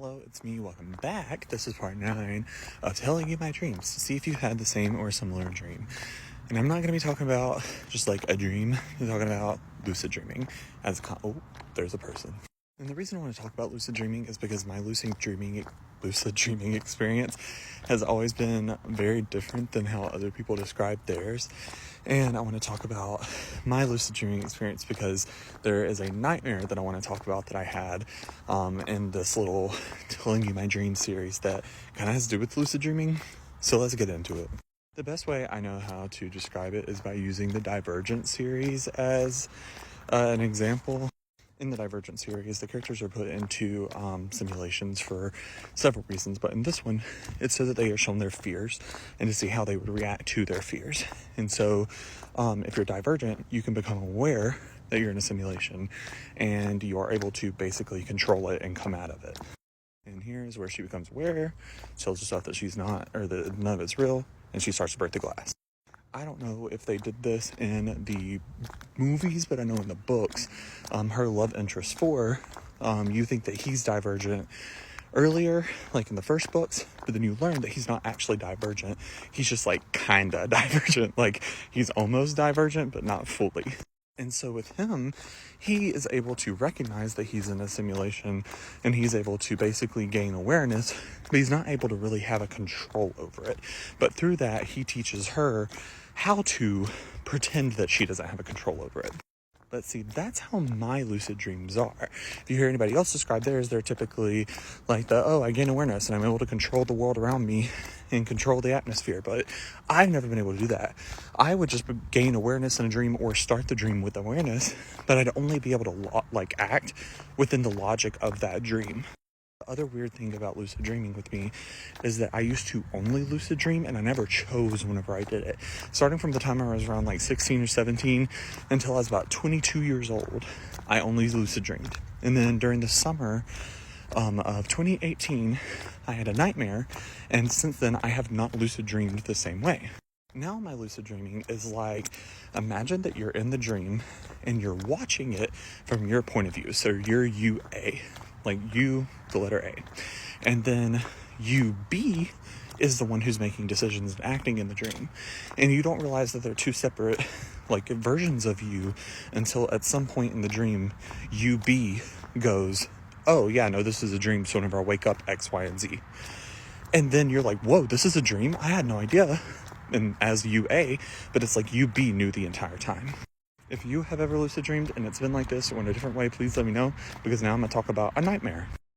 Hello, it's me. Welcome back. This is part 9 of telling you my dreams to see if you had the same or similar dream. And I'm not going to be talking about just like a dream. I'm talking about lucid dreaming as oh, there's a person. And the reason I want to talk about lucid dreaming is because my lucid dreaming experience has always been very different than how other people describe theirs. And I want to talk about my lucid dreaming experience because there is a nightmare that I want to talk about that I had in this little telling you my dream series that kind of has to do with lucid dreaming. So let's get into it. The best way I know how to describe it is by using the Divergent series as an example. In the Divergent series, the characters are put into simulations for several reasons, but in this one, it's so that they are shown their fears and to see how they would react to their fears. And so, if you're Divergent, you can become aware that you're in a simulation, and you are able to basically control it and come out of it. And here's where she becomes aware, tells herself that she's not, or that none of it's real, and she starts to break the glass. I don't know if they did this in the movies, but I know in the books, her love interest 4, you think that he's Divergent earlier, like in the first books, but then you learn that he's not actually Divergent. He's just like kinda Divergent, like he's almost Divergent, but not fully. And so with him, he is able to recognize that he's in a simulation and he's able to basically gain awareness, but he's not able to really have a control over it. But through that, he teaches her how to pretend that she doesn't have a control over it. But see, that's how my lucid dreams are. If you hear anybody else describe theirs, they're typically like I gain awareness and I'm able to control the world around me and control the atmosphere. But I've never been able to do that. I would just gain awareness in a dream or start the dream with awareness, but I'd only be able to act within the logic of that dream. The other weird thing about lucid dreaming with me is that I used to only lucid dream and I never chose whenever I did it. Starting from the time I was around 16 or 17 until I was about 22 years old, I only lucid dreamed. And then during the summer of 2018, I had a nightmare, and since then I have not lucid dreamed the same way. Now my lucid dreaming is imagine that you're in the dream and you're watching it from your point of view. So you're UA. You, the letter A. And then UB is the one who's making decisions and acting in the dream. And you don't realize that they're two separate, versions of you until at some point in the dream, UB goes, oh, yeah, no, this is a dream. So whenever I wake up, X, Y, and Z. And then you're like, whoa, this is a dream? I had no idea. And as UA, but it's UB knew the entire time. If you have ever lucid dreamed and it's been like this or in a different way, please let me know, because now I'm going to talk about a nightmare.